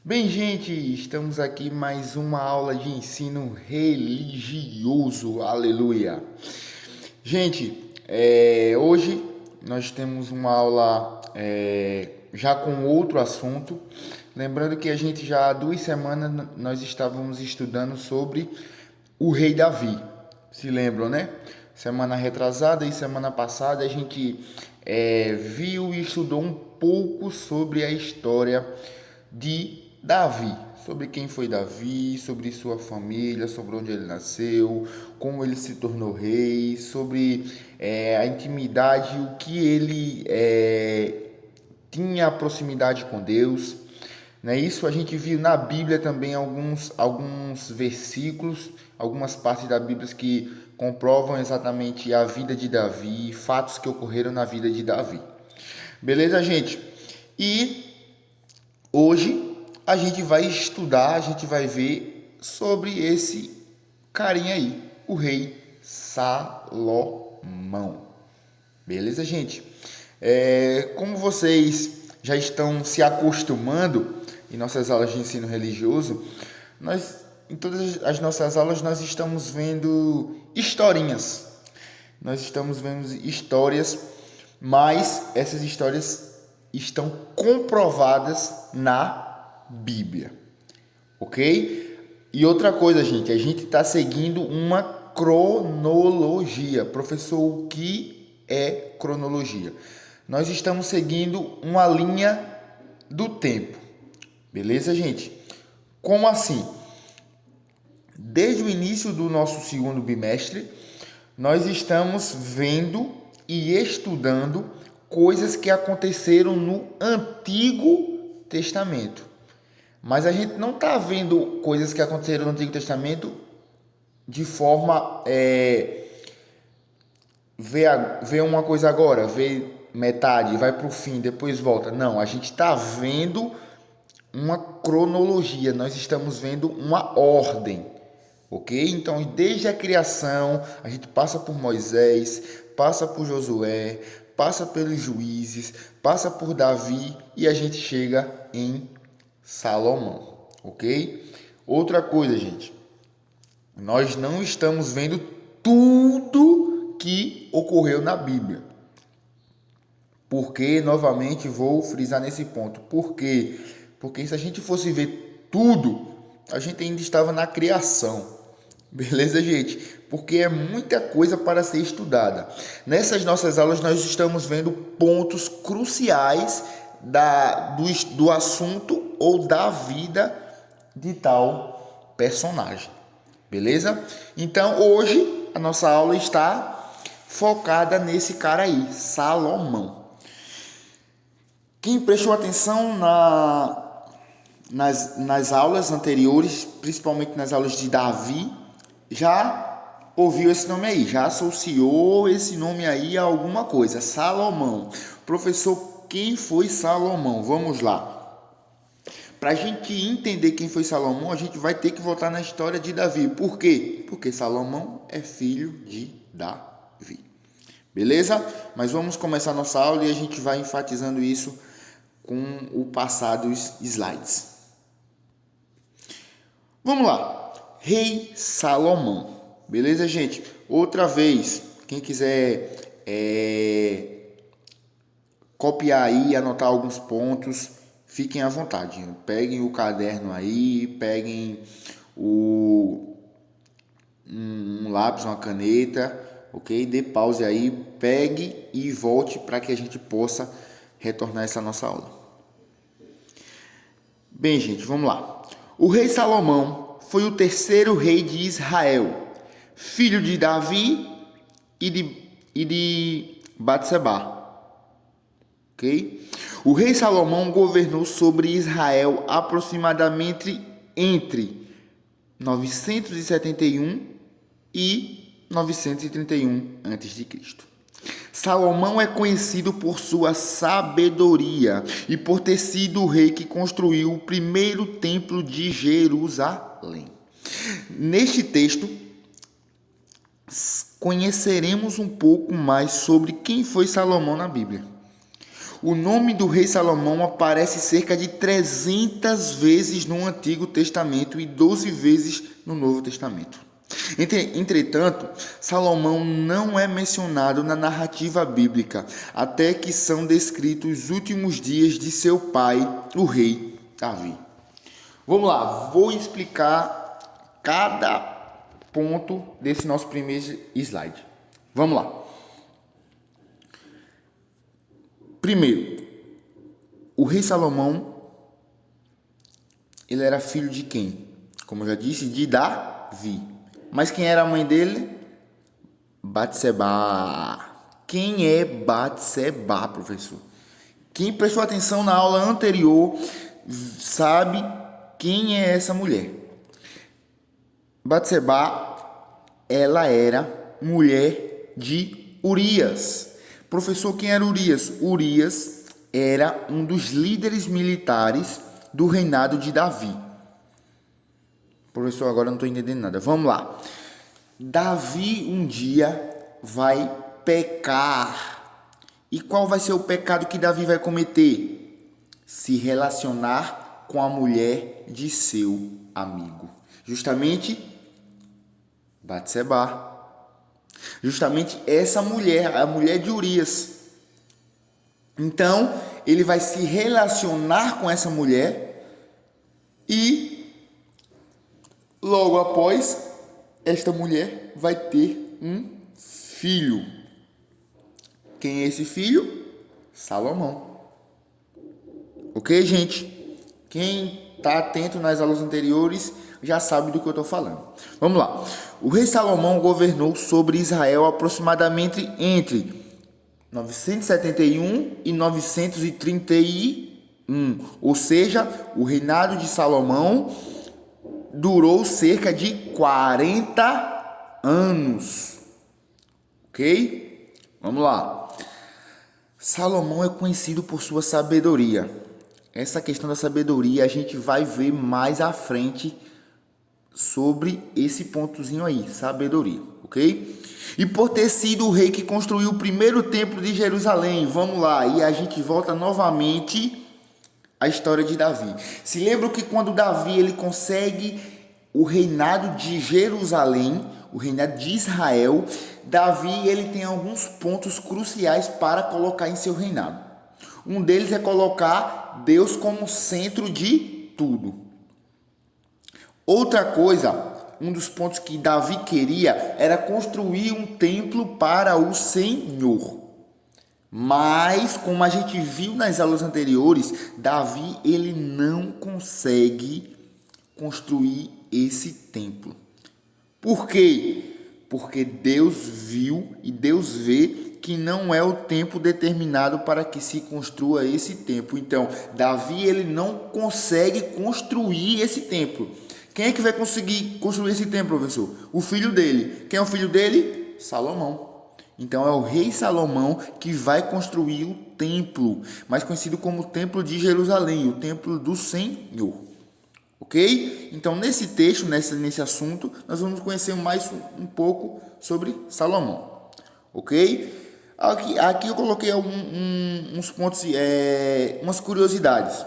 Bem, gente, estamos aqui em mais uma aula de ensino religioso, aleluia. Gente, hoje nós temos uma aula já com outro assunto. Lembrando que a gente já há 2 semanas nós estávamos estudando sobre o rei Davi. Se lembram, né? Semana retrasada e semana passada a gente viu e estudou um pouco sobre a história de Davi, sobre quem foi Davi, sobre sua família, sobre onde ele nasceu, como ele se tornou rei, sobre a intimidade, o que ele tinha proximidade com Deus. Né? Isso a gente viu na Bíblia também alguns versículos, algumas partes da Bíblia que comprovam exatamente a vida de Davi, fatos que ocorreram na vida de Davi. Beleza, gente? E hoje a gente vai estudar, a gente vai ver sobre esse carinha aí, o rei Salomão. Beleza, gente? Como vocês já estão se acostumando em nossas aulas de ensino religioso, em todas as nossas aulas, nós estamos vendo historinhas. Nós estamos vendo histórias, mas essas histórias estão comprovadas na Bíblia, ok? E outra coisa, gente, a gente está seguindo uma cronologia. Professor, o que é cronologia? Nós estamos seguindo uma linha do tempo, beleza, gente? Como assim? Desde o início do nosso segundo bimestre, nós estamos vendo e estudando coisas que aconteceram no Antigo Testamento. Mas a gente não está vendo coisas que aconteceram no Antigo Testamento de forma ver uma coisa agora, ver metade, vai para o fim, depois volta. Não, a gente está vendo uma cronologia, nós estamos vendo uma ordem, ok? Então, desde a criação, a gente passa por Moisés, passa por Josué, passa pelos juízes, passa por Davi e a gente chega em Salomão, ok? Outra coisa, gente, nós não estamos vendo tudo que ocorreu na Bíblia. Porque, novamente, vou frisar nesse ponto. Por quê? Porque se a gente fosse ver tudo, a gente ainda estava na criação. Beleza, gente? Porque é muita coisa para ser estudada. Nessas nossas aulas, nós estamos vendo pontos cruciais do assunto ou da vida de tal personagem. Beleza? Então, hoje, a nossa aula está focada nesse cara aí, Salomão. Quem prestou atenção nas aulas anteriores, principalmente nas aulas de Davi, já ouviu esse nome aí, já associou esse nome aí a alguma coisa, Salomão. Professor, quem foi Salomão? Vamos lá. Para a gente entender quem foi Salomão, a gente vai ter que voltar na história de Davi. Por quê? Porque Salomão é filho de Davi. Beleza? Mas vamos começar nossa aula e a gente vai enfatizando isso com o passar dos slides. Vamos lá. Rei Salomão. Beleza, gente? Outra vez, quem quiser copiar aí, anotar alguns pontos, fiquem à vontade. Peguem o caderno aí, peguem um lápis, uma caneta, ok? Dê pause aí, pegue e volte para que a gente possa retornar essa nossa aula. Bem, gente, vamos lá. O rei Salomão foi o terceiro rei de Israel, filho de Davi e de Batseba. Ok? O rei Salomão governou sobre Israel aproximadamente entre 971 e 931 a.C. Salomão é conhecido por sua sabedoria e por ter sido o rei que construiu o primeiro templo de Jerusalém. Neste texto, conheceremos um pouco mais sobre quem foi Salomão na Bíblia. O nome do rei Salomão aparece cerca de 300 vezes no Antigo Testamento e 12 vezes no Novo Testamento. Entretanto, Salomão não é mencionado na narrativa bíblica, até que são descritos os últimos dias de seu pai, o rei Davi. Vamos lá, vou explicar cada ponto desse nosso primeiro slide. Vamos lá. Primeiro, o rei Salomão, ele era filho de quem? Como eu já disse, de Davi. Mas quem era a mãe dele? Batseba. Quem é Batseba, professor? Quem prestou atenção na aula anterior sabe quem é essa mulher. Batseba, ela era mulher de Urias. Professor, quem era Urias? Urias era um dos líderes militares do reinado de Davi. Professor, agora eu não estou entendendo nada. Vamos lá. Davi um dia vai pecar. E qual vai ser o pecado que Davi vai cometer? Se relacionar com a mulher de seu amigo. Justamente Batseba. Justamente essa mulher, a mulher de Urias. Então, ele vai se relacionar com essa mulher e logo após, esta mulher vai ter um filho. Quem é esse filho? Salomão. Ok, gente? Quem está atento nas aulas anteriores já sabe do que eu estou falando. Vamos lá. O rei Salomão governou sobre Israel aproximadamente entre 971 e 931. Ou seja, o reinado de Salomão durou cerca de 40 anos. Ok? Vamos lá. Salomão é conhecido por sua sabedoria. Essa questão da sabedoria a gente vai ver mais à frente sobre esse pontozinho aí, sabedoria, ok? E por ter sido o rei que construiu o primeiro templo de Jerusalém. Vamos lá, e a gente volta novamente a história de Davi. Se lembra que quando Davi ele consegue o reinado de Jerusalém, o reinado de Israel, Davi ele tem alguns pontos cruciais para colocar em seu reinado. Um deles é colocar Deus como centro de tudo. Outra coisa, um dos pontos que Davi queria era construir um templo para o Senhor. Mas, como a gente viu nas aulas anteriores, Davi ele não consegue construir esse templo. Por quê? Porque Deus viu e Deus vê que não é o tempo determinado para que se construa esse templo. Então, Davi ele não consegue construir esse templo. Quem é que vai conseguir construir esse templo, professor? O filho dele. Quem é o filho dele? Salomão. Então é o rei Salomão que vai construir o templo, mais conhecido como o Templo de Jerusalém, o Templo do Senhor. Ok? Então nesse texto, nesse assunto, nós vamos conhecer mais um pouco sobre Salomão. Ok? Aqui eu coloquei uns pontos, umas curiosidades.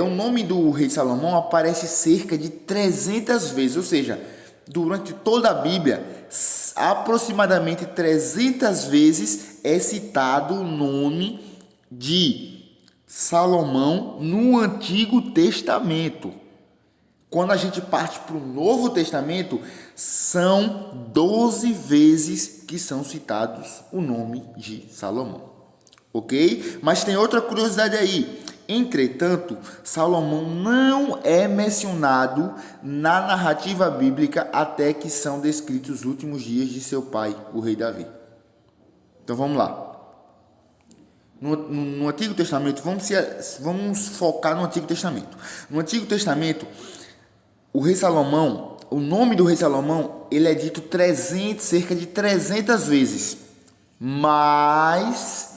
O nome do rei Salomão aparece cerca de 300 vezes, ou seja, durante toda a Bíblia, aproximadamente 300 vezes é citado o nome de Salomão no Antigo Testamento. Quando a gente parte para o Novo Testamento, são 12 vezes que são citados o nome de Salomão. Ok? Mas tem outra curiosidade aí. Entretanto, Salomão não é mencionado na narrativa bíblica até que são descritos os últimos dias de seu pai, o rei Davi. Então vamos lá. No Antigo Testamento, vamos focar no Antigo Testamento. No Antigo Testamento, o rei Salomão, o nome do rei Salomão, ele é dito cerca de 300 vezes. Mas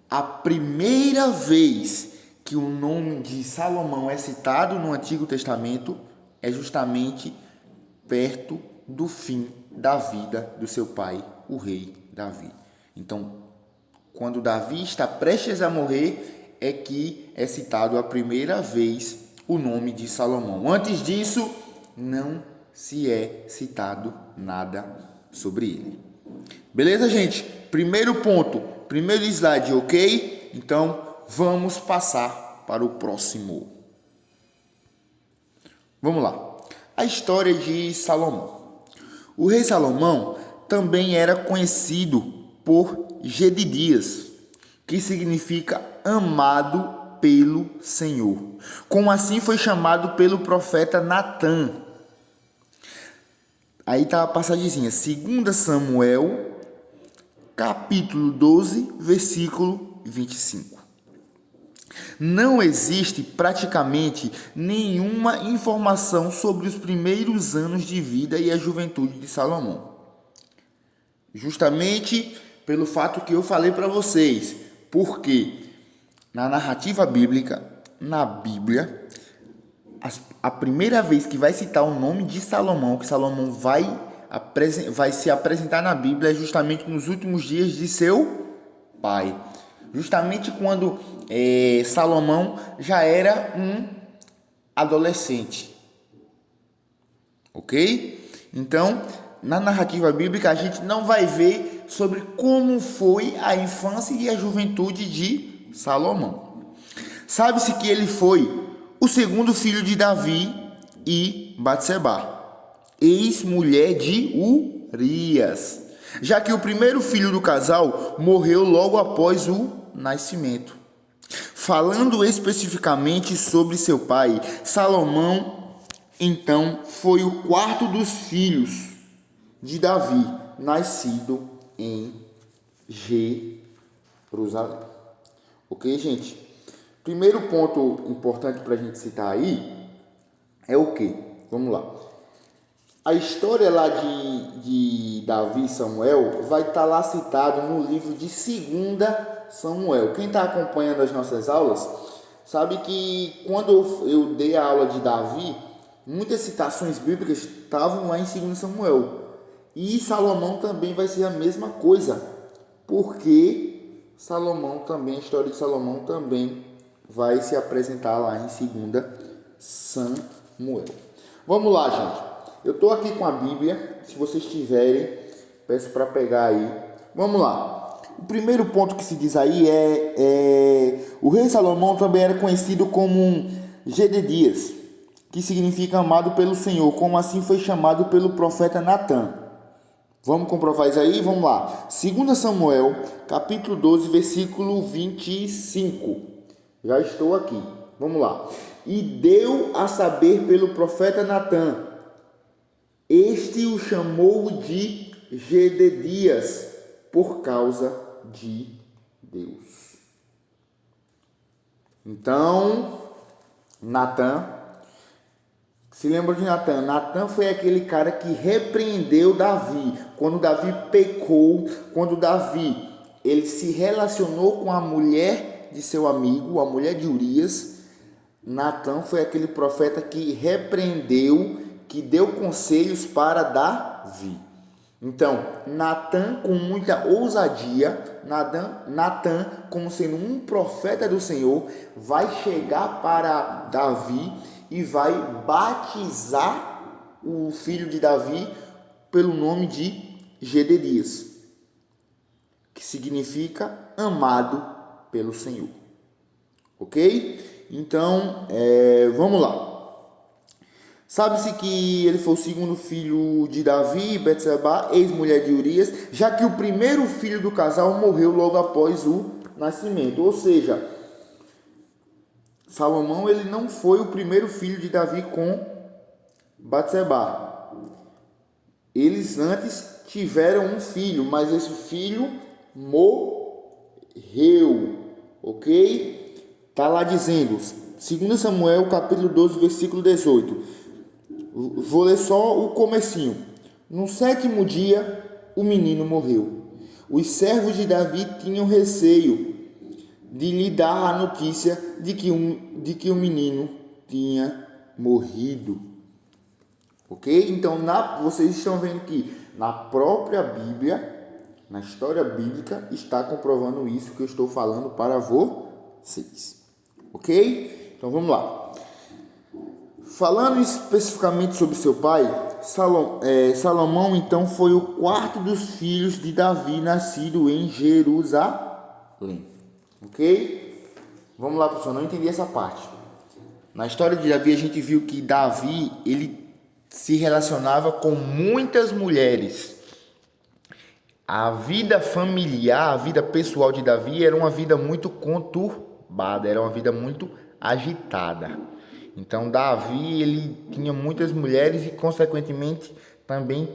a primeira vez que o nome de Salomão é citado no Antigo Testamento é justamente perto do fim da vida do seu pai, o rei Davi. Então, quando Davi está prestes a morrer, é que é citado a primeira vez o nome de Salomão. Antes disso, não se é citado nada sobre ele. Beleza, gente? Primeiro ponto, primeiro slide, ok? Então, vamos passar para o próximo. Vamos lá. A história de Salomão. O rei Salomão também era conhecido por Jedidias, que significa amado pelo Senhor. Como assim foi chamado pelo profeta Natã. Aí está a passagemzinha, 2 Samuel, capítulo 12, versículo 25. Não existe praticamente nenhuma informação sobre os primeiros anos de vida e a juventude de Salomão. Justamente pelo fato que eu falei para vocês. Porque na narrativa bíblica, na Bíblia, a primeira vez que vai citar o nome de Salomão, que Salomão vai se apresentar na Bíblia, é justamente nos últimos dias de seu pai. Justamente quando Salomão já era um adolescente. Ok? Então, na narrativa bíblica, a gente não vai ver sobre como foi a infância e a juventude de Salomão. Sabe-se que ele foi o segundo filho de Davi e Batseba, ex-mulher de Urias, já que o primeiro filho do casal morreu logo após o nascimento. Falando especificamente sobre seu pai, Salomão, então, foi o quarto dos filhos de Davi, nascido em Jerusalém. Ok, gente? Primeiro ponto importante para a gente citar aí é o quê? Vamos lá. A história lá de Davi e Samuel vai estar lá citado no livro de 2 Samuel. Quem está acompanhando as nossas aulas sabe que quando eu dei a aula de Davi, muitas citações bíblicas estavam lá em 2 Samuel. E Salomão também vai ser a mesma coisa, porque Salomão também, a história de Salomão também vai se apresentar lá em 2 Samuel. Vamos lá, gente. Eu estou aqui com a Bíblia, se vocês tiverem, peço para pegar aí. Vamos lá. O primeiro ponto que se diz aí o rei Salomão também era conhecido como Jedidias, que significa amado pelo Senhor, como assim foi chamado pelo profeta Natã. Vamos comprovar isso aí? Vamos lá. 2 Samuel, capítulo 12, versículo 25. Já estou aqui. Vamos lá. E deu a saber pelo profeta Natã. Este o chamou de Jedidias, por causa de Deus. Então, Natã, se lembra de Natã? Natã foi aquele cara que repreendeu Davi. Quando Davi pecou, quando Davi ele se relacionou com a mulher de seu amigo, a mulher de Urias, Natã foi aquele profeta que repreendeu, que deu conselhos para Davi. Então, Natã, com muita ousadia, Natã, como sendo um profeta do Senhor, vai chegar para Davi e vai batizar o filho de Davi pelo nome de Jedidias, que significa amado pelo Senhor. Ok? Então, vamos lá. Sabe-se que ele foi o segundo filho de Davi e Batseba, ex-mulher de Urias, já que o primeiro filho do casal morreu logo após o nascimento. Ou seja, Salomão ele não foi o primeiro filho de Davi com Batseba. Eles antes tiveram um filho, mas esse filho morreu. Ok? Está lá dizendo, 2 Samuel capítulo 12, versículo 18. Vou ler só o comecinho. No 7º dia, o menino morreu. Os servos de Davi tinham receio de lhe dar a notícia de que o menino tinha morrido. Ok? Então, vocês estão vendo que na própria Bíblia Na história bíblica está comprovando isso que eu estou falando para vocês. Ok? Então vamos lá. Falando especificamente sobre seu pai, Salomão então foi o quarto dos filhos de Davi, nascido em Jerusalém. Ok? Vamos lá, pessoal, não entendi essa parte. Na história de Davi a gente viu que Davi, ele se relacionava com muitas mulheres. A vida familiar, a vida pessoal de Davi era uma vida muito conturbada, era uma vida muito agitada. Então Davi, ele tinha muitas mulheres e consequentemente também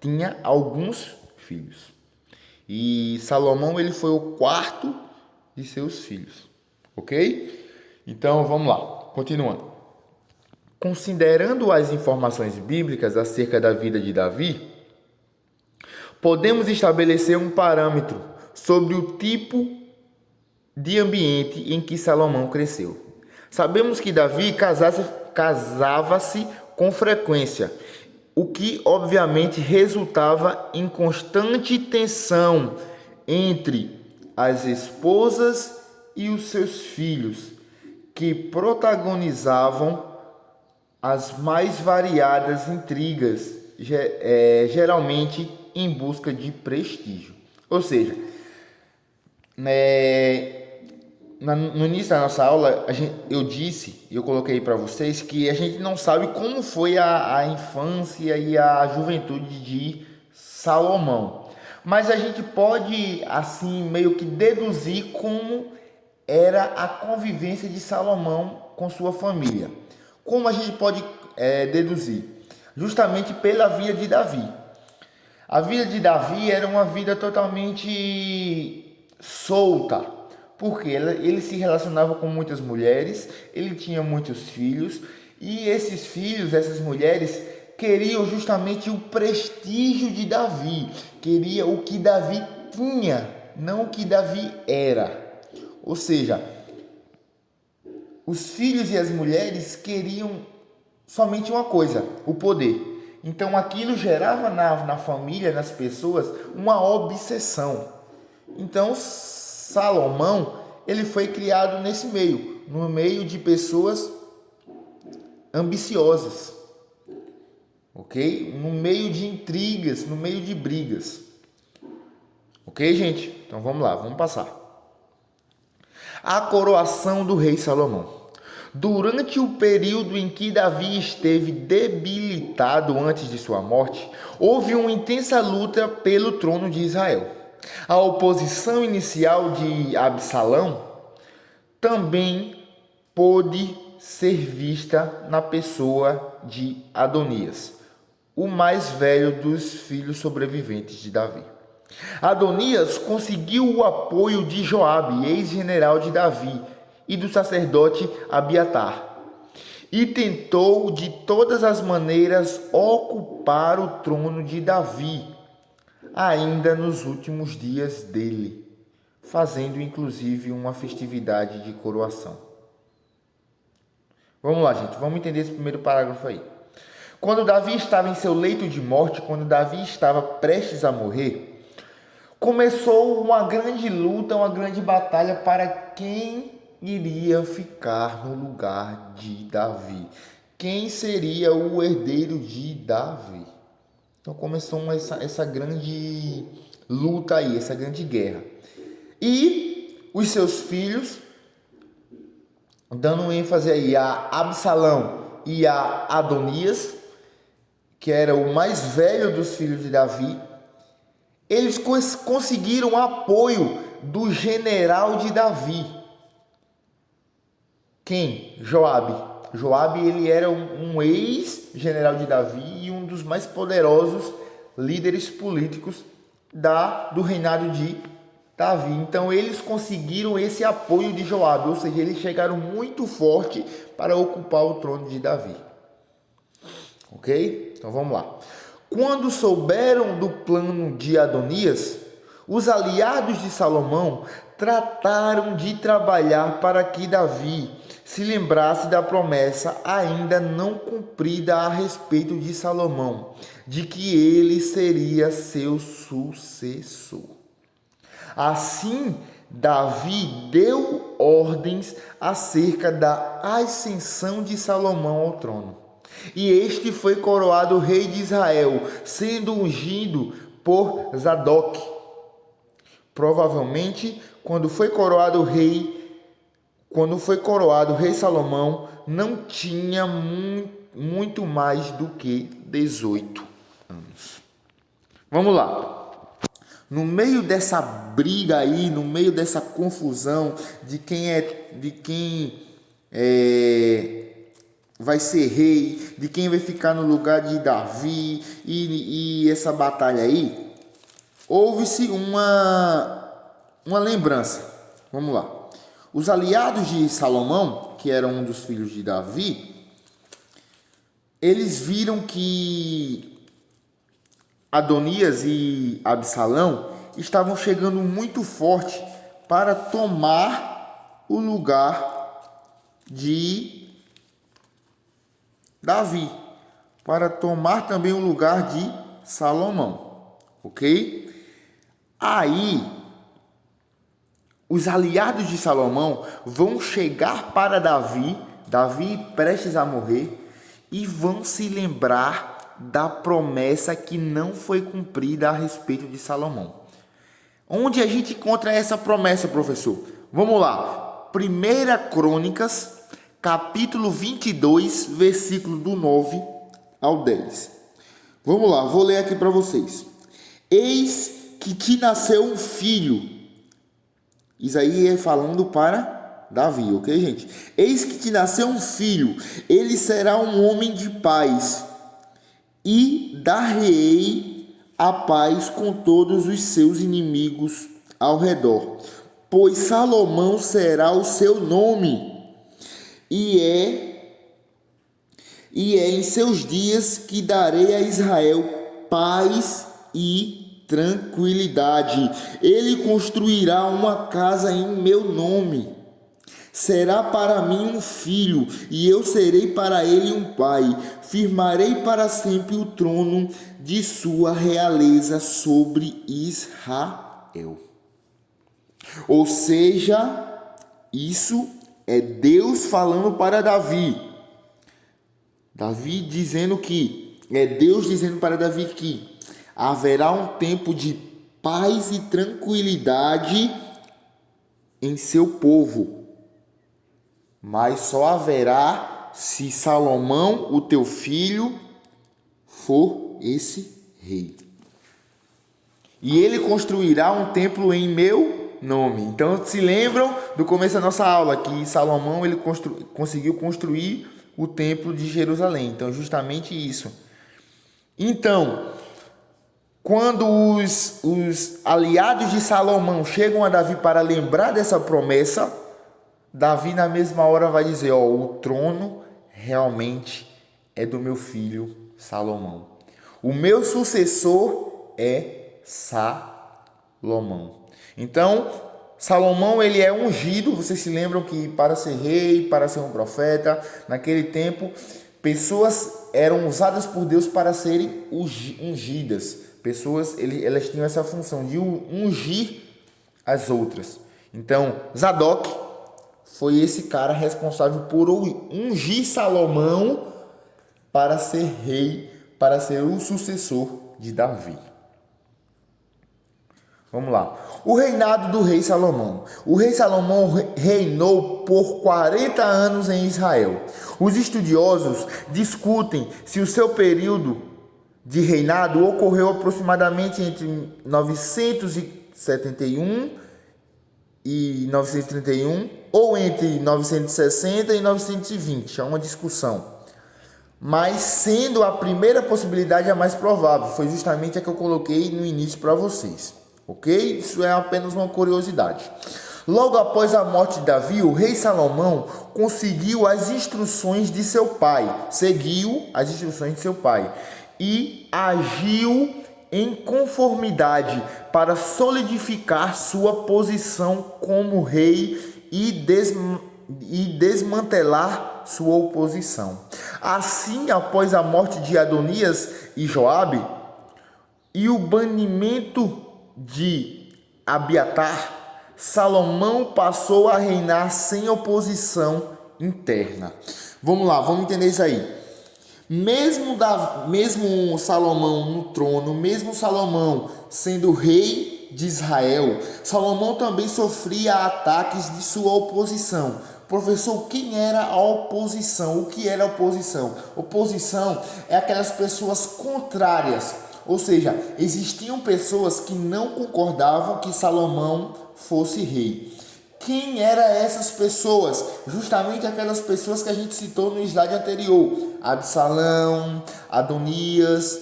tinha alguns filhos. E Salomão, ele foi o quarto de seus filhos. OK? Então vamos lá, continuando. Considerando as informações bíblicas acerca da vida de Davi, podemos estabelecer um parâmetro sobre o tipo de ambiente em que Salomão cresceu. Sabemos que Davi casava-se com frequência, o que obviamente resultava em constante tensão entre as esposas e os seus filhos, que protagonizavam as mais variadas intrigas, geralmente em busca de prestígio. Ou seja, no início da nossa aula, eu coloquei para vocês que a gente não sabe como foi a infância e a juventude de Salomão. Mas a gente pode, assim, meio que deduzir como era a convivência de Salomão com sua família. Como a gente pode deduzir? Justamente pela vida de Davi. A vida de Davi era uma vida totalmente solta, porque ele se relacionava com muitas mulheres, ele tinha muitos filhos, e esses filhos, essas mulheres, queriam justamente o prestígio de Davi, queria o que Davi tinha, não o que Davi era. Ou seja, os filhos e as mulheres queriam somente uma coisa, o poder. Então aquilo gerava na família, nas pessoas, uma obsessão. Então Salomão, ele foi criado nesse meio, no meio de pessoas ambiciosas, ok? No meio de intrigas, no meio de brigas. Ok, gente? Então vamos lá, vamos passar. A coroação do rei Salomão. Durante o período em que Davi esteve debilitado antes de sua morte, houve uma intensa luta pelo trono de Israel. A oposição inicial de Absalão também pôde ser vista na pessoa de Adonias, o mais velho dos filhos sobreviventes de Davi. Adonias conseguiu o apoio de Joabe, ex-general de Davi, e do sacerdote Abiatar, e tentou de todas as maneiras ocupar o trono de Davi, ainda nos últimos dias dele, fazendo inclusive uma festividade de coroação. Vamos lá, gente, vamos entender esse primeiro parágrafo aí. Quando Davi estava em seu leito de morte, quando Davi estava prestes a morrer, começou uma grande luta, uma grande batalha para quem iria ficar no lugar de Davi. Quem seria o herdeiro de Davi? Então começou essa grande luta aí, essa grande guerra. E os seus filhos, dando ênfase aí a Absalão e a Adonias, que era o mais velho dos filhos de Davi, eles conseguiram apoio do general de Davi. Quem? Joabe. Joabe, ele era um ex-general de Davi e um dos mais poderosos líderes políticos do reinado de Davi. Então eles conseguiram esse apoio de Joabe, ou seja, eles chegaram muito forte para ocupar o trono de Davi. Ok? Então vamos lá. Quando souberam do plano de Adonias, os aliados de Salomão trataram de trabalhar para que Davi se lembrasse da promessa ainda não cumprida a respeito de Salomão, de que ele seria seu sucessor. Assim, Davi deu ordens acerca da ascensão de Salomão ao trono. E este foi coroado rei de Israel, sendo ungido por Zadok. Provavelmente, quando foi coroado rei Salomão, não tinha muito mais do que 18 anos. Vamos lá. No meio dessa briga aí, no meio dessa confusão de quem vai ser rei, de quem vai ficar no lugar de Davi e essa batalha aí, houve-se uma lembrança. Vamos lá. Os aliados de Salomão, que eram um dos filhos de Davi, eles viram que Adonias e Absalão estavam chegando muito forte para tomar o lugar de Davi, para tomar também o lugar de Salomão, ok? Aí, os aliados de Salomão vão chegar para Davi prestes a morrer, e vão se lembrar da promessa que não foi cumprida a respeito de Salomão. Onde a gente encontra essa promessa, professor? Vamos lá. 1 Crônicas, capítulo 22, versículo do 9 ao 10. Vamos lá, vou ler aqui para vocês. Eis que te nasceu um filho. Isso aí é falando para Davi, ok, gente? Eis que te nasceu um filho, ele será um homem de paz, e dar-lhe-ei a paz com todos os seus inimigos ao redor. Pois Salomão será o seu nome, e é em seus dias que darei a Israel paz e tranquilidade. Ele construirá uma casa em meu nome. Será para mim um filho, e eu serei para ele um pai. Firmarei para sempre o trono de sua realeza sobre Israel. Ou seja, isso é Deus falando para Davi. Deus dizendo para Davi que haverá um tempo de paz e tranquilidade em seu povo, mas só haverá se Salomão, o teu filho, for esse rei. E ele construirá um templo em meu nome. Então, se lembram do começo da nossa aula, que Salomão ele conseguiu construir o templo de Jerusalém. Então, justamente isso. Então, quando os aliados de Salomão chegam a Davi para lembrar dessa promessa, Davi na mesma hora vai dizer, o trono realmente é do meu filho Salomão. O meu sucessor é Salomão. Então, Salomão ele é ungido. Vocês se lembram que para ser rei, para ser um profeta, naquele tempo, pessoas eram usadas por Deus para serem ungidas. Pessoas, elas tinham essa função de ungir as outras. Então, Zadok foi esse cara responsável por ungir Salomão para ser rei, para ser o sucessor de Davi. Vamos lá. O reinado do rei Salomão. O rei Salomão reinou por 40 anos em Israel. Os estudiosos discutem se o seu período de reinado ocorreu aproximadamente entre 971 e 931 ou entre 960 e 920. Há uma discussão. Mas sendo a primeira possibilidade a mais provável, foi justamente a que eu coloquei no início para vocês. Ok? Isso é apenas uma curiosidade. Logo após a morte de Davi, o rei Salomão conseguiu as instruções de seu pai, seguiu as instruções de seu pai e agiu em conformidade para solidificar sua posição como rei e desmantelar sua oposição. Assim, após a morte de Adonias e Joabe e o banimento de Abiatar, Salomão passou a reinar sem oposição interna. Vamos lá, vamos entender isso aí. Mesmo Salomão no trono, mesmo Salomão sendo rei de Israel, Salomão também sofria ataques de sua oposição. Professor, quem era a oposição? O que era a oposição? Oposição é aquelas pessoas contrárias, ou seja, existiam pessoas que não concordavam que Salomão fosse rei. Quem eram essas pessoas? Justamente aquelas pessoas que a gente citou no slide anterior: Absalão, Adonias,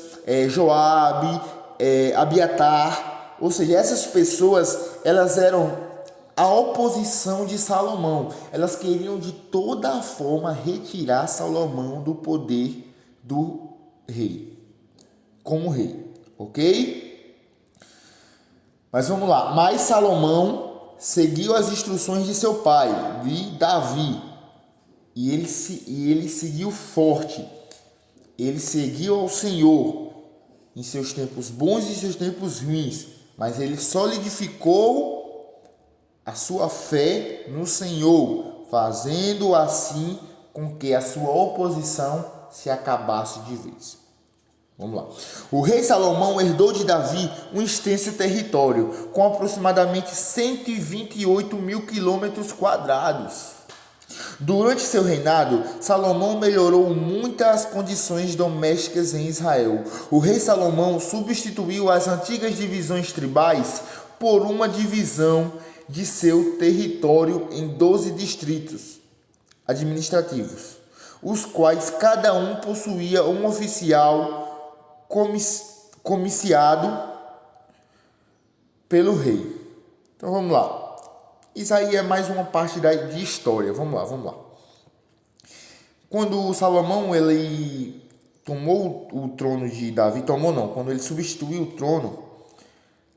Joabe, Abiatar. Ou seja, essas pessoas, elas eram a oposição de Salomão. Elas queriam de toda forma retirar Salomão do poder do rei, como rei, ok? Mas vamos lá. Mas Salomão seguiu as instruções de seu pai, de Davi, e ele seguiu forte. Ele seguiu ao Senhor em seus tempos bons e seus tempos ruins, mas ele solidificou a sua fé no Senhor, fazendo assim com que a sua oposição se acabasse de vez. Vamos lá. O rei Salomão herdou de Davi um extenso território, com aproximadamente 128 mil quilômetros quadrados. Durante seu reinado, Salomão melhorou muitas condições domésticas em Israel. O rei Salomão substituiu as antigas divisões tribais por uma divisão de seu território em 12 distritos administrativos, os quais cada um possuía um oficial comiciado pelo rei. Então vamos lá. Isso aí é mais uma parte de história. Vamos lá. Quando Salomão ele tomou o trono de Davi, quando ele substituiu o trono,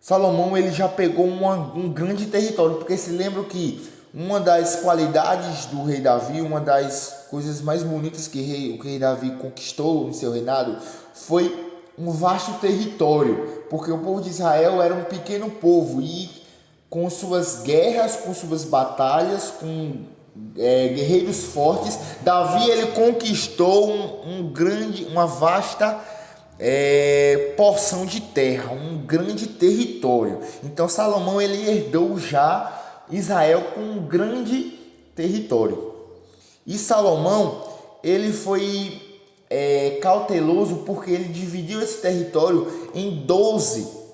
Salomão ele já pegou um grande território, porque se lembra que uma das qualidades do rei Davi, uma das coisas mais bonitas que o rei Davi conquistou em seu reinado, foi um vasto território, porque o povo de Israel era um pequeno povo e com suas guerras, com suas batalhas, com guerreiros fortes, Davi ele conquistou uma vasta porção de terra, um grande território. Então Salomão ele herdou já Israel com um grande território. E Salomão ele foi cauteloso porque ele dividiu esse território em 12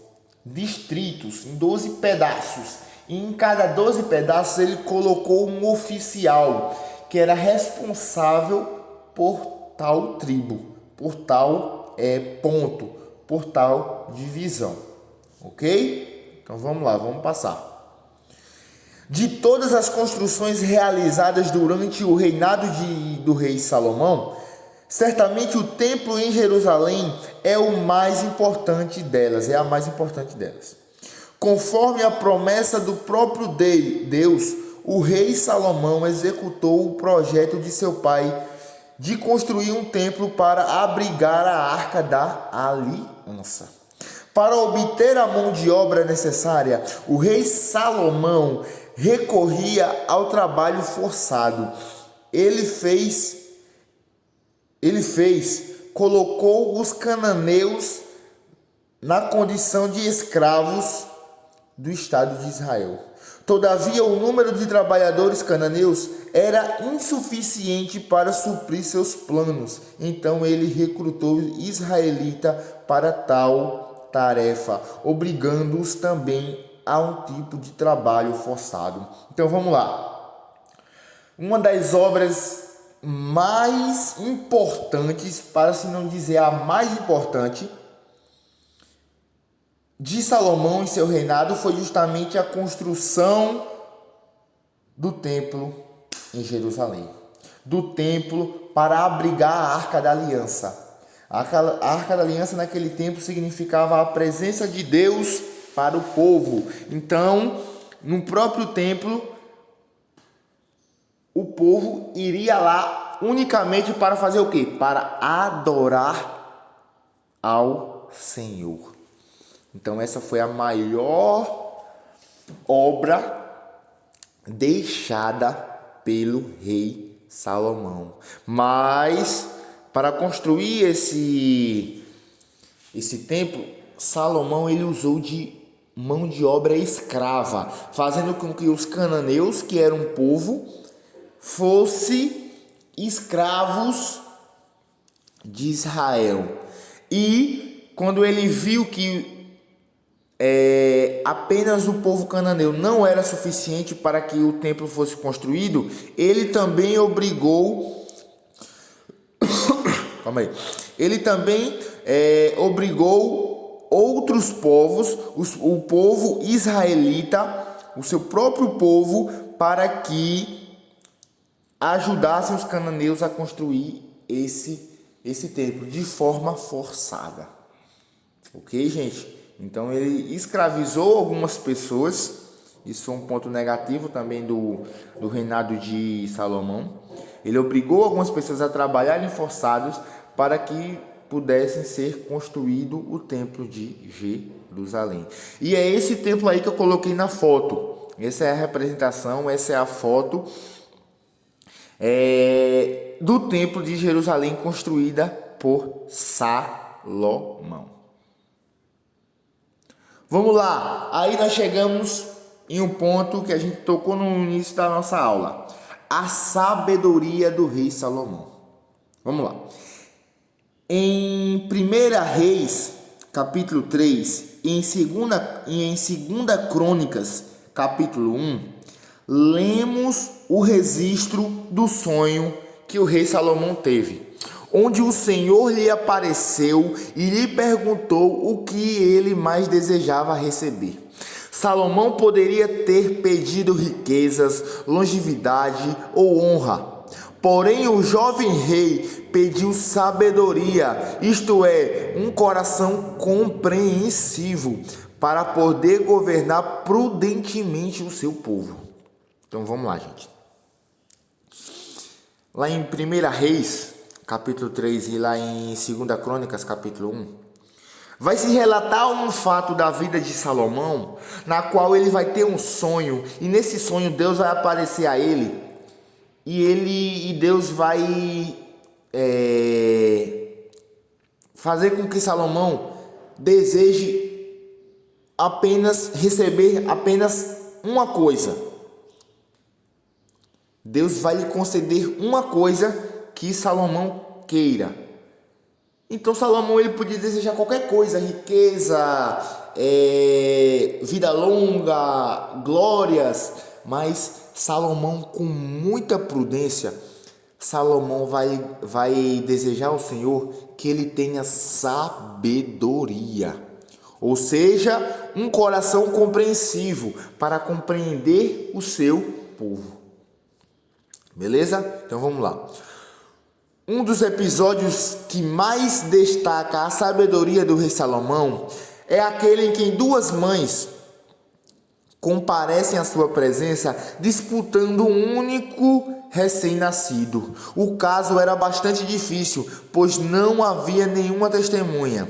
distritos, em 12 pedaços. E em cada 12 pedaços ele colocou um oficial que era responsável por tal tribo, por tal ponto, por tal divisão. Ok? Então vamos lá, vamos passar. De todas as construções realizadas durante o reinado do rei Salomão, certamente o templo em Jerusalém é a mais importante delas. Conforme a promessa do próprio Deus, o rei Salomão executou o projeto de seu pai de construir um templo para abrigar a Arca da Aliança. Para obter a mão de obra necessária, o rei Salomão recorria ao trabalho forçado. Colocou os cananeus na condição de escravos do Estado de Israel. Todavia, o número de trabalhadores cananeus era insuficiente para suprir seus planos. Então, ele recrutou israelita para tal tarefa, obrigando-os também a um tipo de trabalho forçado. Então, vamos lá. Uma das obras mais importantes, para se não dizer a mais importante, de Salomão em seu reinado foi justamente a construção do templo em Jerusalém. Do templo para abrigar a Arca da Aliança. A Arca da Aliança naquele tempo significava a presença de Deus para o povo. Então, no próprio templo, o povo iria lá unicamente para fazer o quê? Para adorar ao Senhor. Então essa foi a maior obra deixada pelo rei Salomão. Mas para construir esse templo, Salomão ele usou de mão de obra escrava, fazendo com que os cananeus, que eram um povo, fossem escravos de Israel. E quando ele viu que apenas o povo cananeu não era suficiente para que o templo fosse construído, ele também obrigou obrigou outros povos, o povo israelita, o seu próprio povo, para que ajudassem os cananeus a construir esse templo de forma forçada. Ok, gente? Então ele escravizou algumas pessoas. Isso foi um ponto negativo também do reinado de Salomão. Ele obrigou algumas pessoas a trabalharem forçados para que pudessem ser construído o templo de Jerusalém. E é esse templo aí que eu coloquei na foto. Essa é a representação, essa é a foto do templo de Jerusalém construída por Salomão. Vamos lá, aí nós chegamos em um ponto que a gente tocou no início da nossa aula. A sabedoria do rei Salomão. Vamos lá. Em 1 Reis, capítulo 3, e em 2 Crônicas, capítulo 1, lemos o registro do sonho que o rei Salomão teve, onde o Senhor lhe apareceu e lhe perguntou o que ele mais desejava receber. Salomão poderia ter pedido riquezas, longevidade ou honra. Porém, o jovem rei pediu sabedoria, isto é, um coração compreensivo, para poder governar prudentemente o seu povo. Então vamos lá, gente. Lá em 1 Reis, capítulo 3, e lá em 2 Crônicas, capítulo 1, vai se relatar um fato da vida de Salomão, na qual ele vai ter um sonho, e nesse sonho Deus vai aparecer a ele, e Deus vai fazer com que Salomão deseje receber apenas uma coisa. Deus vai lhe conceder uma coisa que Salomão queira. Então Salomão ele podia desejar qualquer coisa, riqueza, vida longa, glórias, mas Salomão, com muita prudência, Salomão vai desejar ao Senhor que ele tenha sabedoria, ou seja, um coração compreensivo para compreender o seu povo. Beleza? Então vamos lá. Um dos episódios que mais destaca a sabedoria do rei Salomão é aquele em que duas mães comparecem à sua presença disputando um único recém-nascido. O caso era bastante difícil, pois não havia nenhuma testemunha.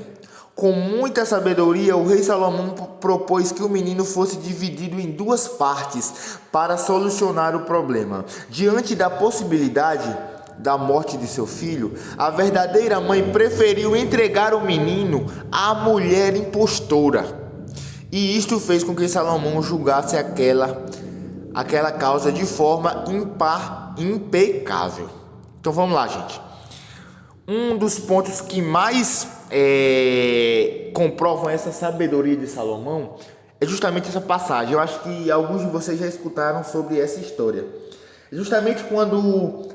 Com muita sabedoria, o rei Salomão propôs que o menino fosse dividido em duas partes para solucionar o problema. Diante da possibilidade da morte de seu filho, a verdadeira mãe preferiu entregar o menino à mulher impostora. E isto fez com que Salomão julgasse aquela causa de forma impecável. Então vamos lá, gente. Um dos pontos que mais comprovam essa sabedoria de Salomão é justamente essa passagem. Eu acho que alguns de vocês já escutaram sobre essa história. Justamente quando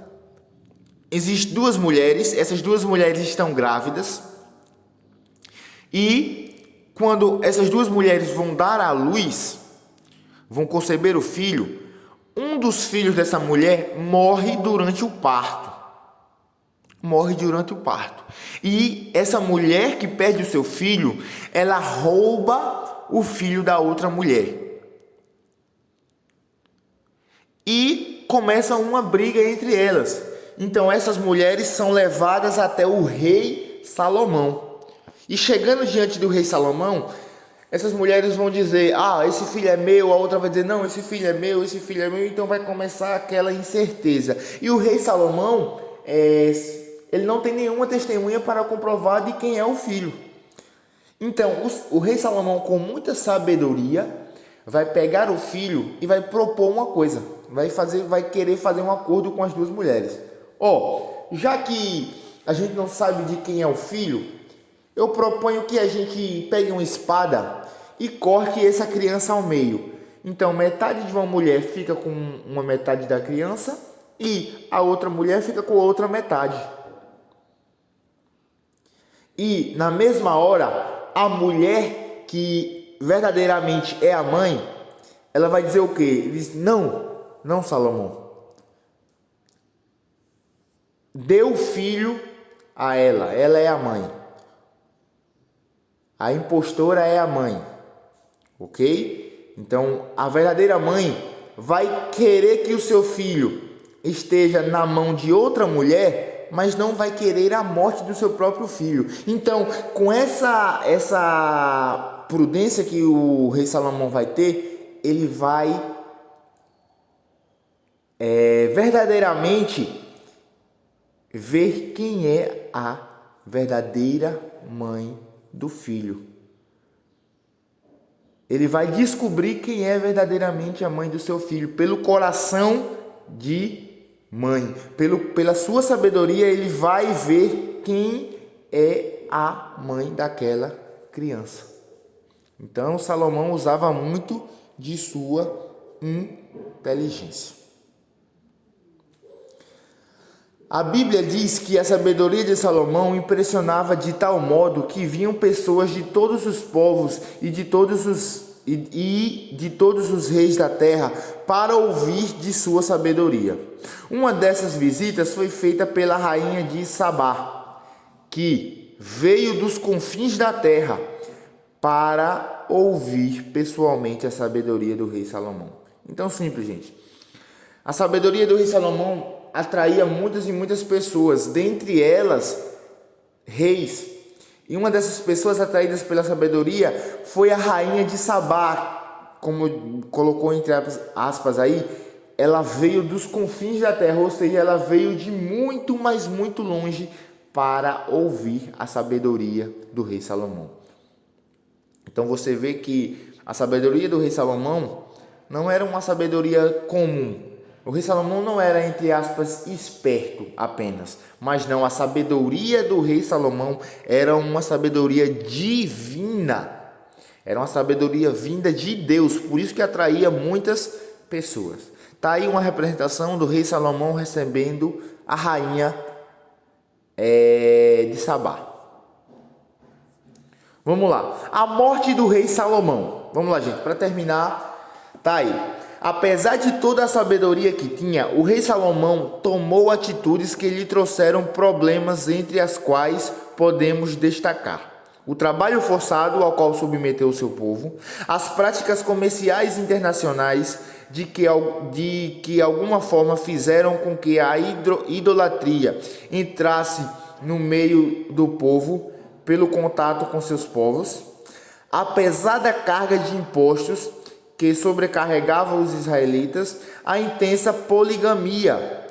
existem duas mulheres, essas duas mulheres estão grávidas, e quando essas duas mulheres vão dar à luz, vão conceber o filho, um dos filhos dessa mulher morre durante o parto. E essa mulher que perde o seu filho, ela rouba o filho da outra mulher. E começa uma briga entre elas. Então essas mulheres são levadas até o rei Salomão. E chegando diante do rei Salomão, essas mulheres vão dizer: ah, esse filho é meu. A outra vai dizer: não, esse filho é meu, esse filho é meu. Então vai começar aquela incerteza. E o rei Salomão, ele não tem nenhuma testemunha para comprovar de quem é o filho. Então o rei Salomão, com muita sabedoria, vai pegar o filho e vai propor uma coisa. Vai querer fazer um acordo com as duas mulheres. Já que a gente não sabe de quem é o filho, eu proponho que a gente pegue uma espada e corte essa criança ao meio. Então metade de uma mulher fica com uma metade da criança e a outra mulher fica com a outra metade. E na mesma hora, a mulher que verdadeiramente é a mãe, ela vai dizer o quê? Ele diz: não, Salomão. Dê o filho a ela é a mãe. A impostora é a mãe, ok? Então, a verdadeira mãe vai querer que o seu filho esteja na mão de outra mulher, mas não vai querer a morte do seu próprio filho. Então, com essa prudência que o rei Salomão vai ter, ele vai verdadeiramente ver quem é a verdadeira mãe do filho. Ele vai descobrir quem é verdadeiramente a mãe do seu filho pelo coração de mãe. Pela sua sabedoria, ele vai ver quem é a mãe daquela criança. Então Salomão usava muito de sua inteligência. A Bíblia diz que a sabedoria de Salomão impressionava de tal modo que vinham pessoas de todos os povos e de todos os reis da terra para ouvir de sua sabedoria. Uma dessas visitas foi feita pela rainha de Sabá, que veio dos confins da terra para ouvir pessoalmente a sabedoria do rei Salomão. Então, simples, gente. A sabedoria do rei Salomão atraía muitas e muitas pessoas, dentre elas reis. E uma dessas pessoas atraídas pela sabedoria foi a rainha de Sabá, como colocou entre aspas aí. Ela veio dos confins da terra, ou seja, ela veio de muito, mas muito longe para ouvir a sabedoria do rei Salomão. Então você vê que a sabedoria do rei Salomão não era uma sabedoria comum. O rei Salomão não era, entre aspas, esperto apenas, mas não, a sabedoria do rei Salomão era uma sabedoria divina, era uma sabedoria vinda de Deus, por isso que atraía muitas pessoas. Está aí uma representação do rei Salomão recebendo a rainha de Sabá. Vamos lá, a morte do rei Salomão. Vamos lá, gente, para terminar, tá aí. Apesar de toda a sabedoria que tinha, o rei Salomão tomou atitudes que lhe trouxeram problemas, entre as quais podemos destacar o trabalho forçado ao qual submeteu o seu povo, as práticas comerciais internacionais de que alguma forma fizeram com que a idolatria entrasse no meio do povo pelo contato com seus povos, a pesada carga de impostos que sobrecarregava os israelitas, a intensa poligamia,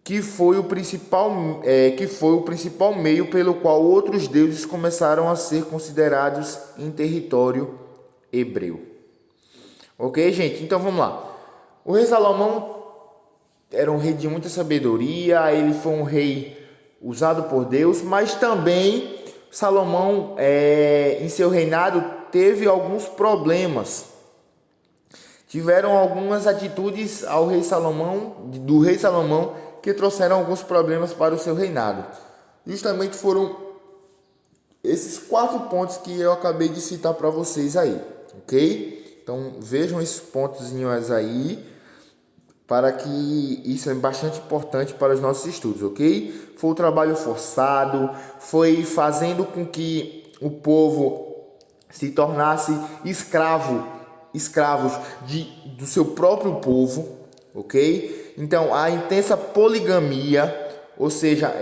que foi o principal meio pelo qual outros deuses começaram a ser considerados em território hebreu. Ok, gente? Então vamos lá. O rei Salomão era um rei de muita sabedoria, ele foi um rei usado por Deus, mas também Salomão, em seu reinado, teve alguns problemas. Tiveram algumas atitudes do rei Salomão, que trouxeram alguns problemas para o seu reinado. Justamente foram esses 4 pontos que eu acabei de citar para vocês aí, ok? Então vejam esses pontozinhos aí, para que isso é bastante importante para os nossos estudos, ok? Foi o trabalho forçado, foi fazendo com que o povo se tornasse escravos do seu próprio povo, ok? Então, a intensa poligamia, ou seja,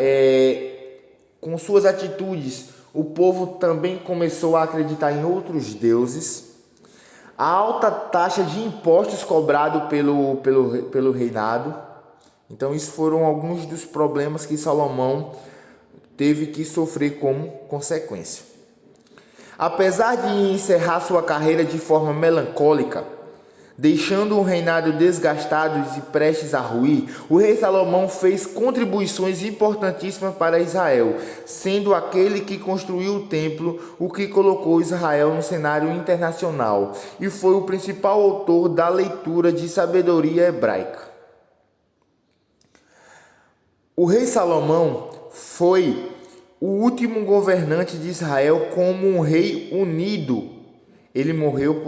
com suas atitudes, o povo também começou a acreditar em outros deuses. A alta taxa de impostos cobrado pelo reinado. Então, isso foram alguns dos problemas que Salomão teve que sofrer como consequência. Apesar de encerrar sua carreira de forma melancólica, deixando o reinado desgastado e prestes a ruir, o rei Salomão fez contribuições importantíssimas para Israel, sendo aquele que construiu o templo, o que colocou Israel no cenário internacional, e foi o principal autor da leitura de sabedoria hebraica. O rei Salomão foi o último governante de Israel como um rei unido. Ele morreu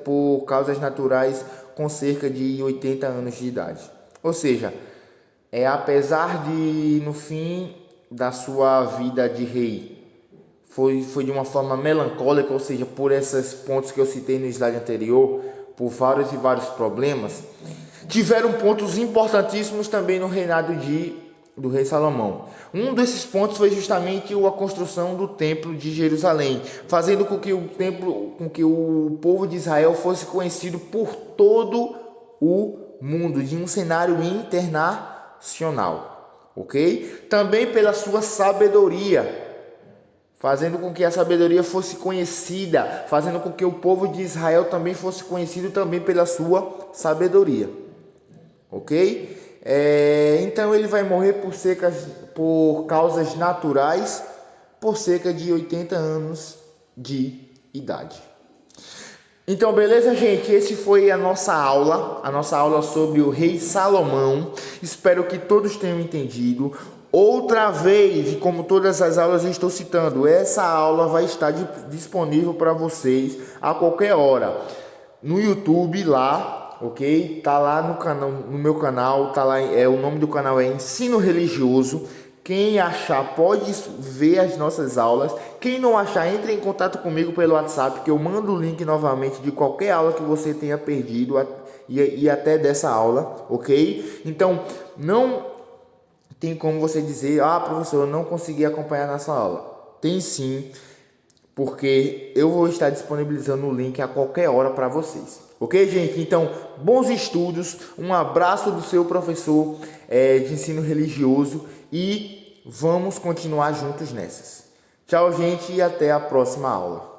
por causas naturais com cerca de 80 anos de idade. Ou seja, apesar de no fim da sua vida de rei foi de uma forma melancólica, ou seja, por esses pontos que eu citei no slide anterior, por vários e vários problemas, tiveram pontos importantíssimos também no reinado do rei Salomão. Um desses pontos foi justamente a construção do templo de Jerusalém, fazendo com que o povo de Israel fosse conhecido por todo o mundo, de um cenário internacional, ok? Também pela sua sabedoria, fazendo com que a sabedoria fosse conhecida, fazendo com que o povo de Israel também fosse conhecido também pela sua sabedoria, ok? Então ele vai morrer por causas naturais, por cerca de 80 anos de idade. Então, beleza, gente? Esse foi a nossa aula sobre o rei Salomão. Espero que todos tenham entendido. Outra vez, e como todas as aulas eu estou citando, essa aula vai estar disponível para vocês a qualquer hora no YouTube lá. Ok? Tá lá no meu canal, tá lá, o nome do canal é Ensino Religioso. Quem achar pode ver as nossas aulas. Quem não achar, entre em contato comigo pelo WhatsApp, que eu mando o link novamente de qualquer aula que você tenha perdido e até dessa aula, ok? Então, não tem como você dizer, professor, eu não consegui acompanhar nessa aula. Tem sim, porque eu vou estar disponibilizando o link a qualquer hora para vocês. Ok, gente? Então, bons estudos, um abraço do seu professor de ensino religioso e vamos continuar juntos nessas. Tchau, gente, e até a próxima aula.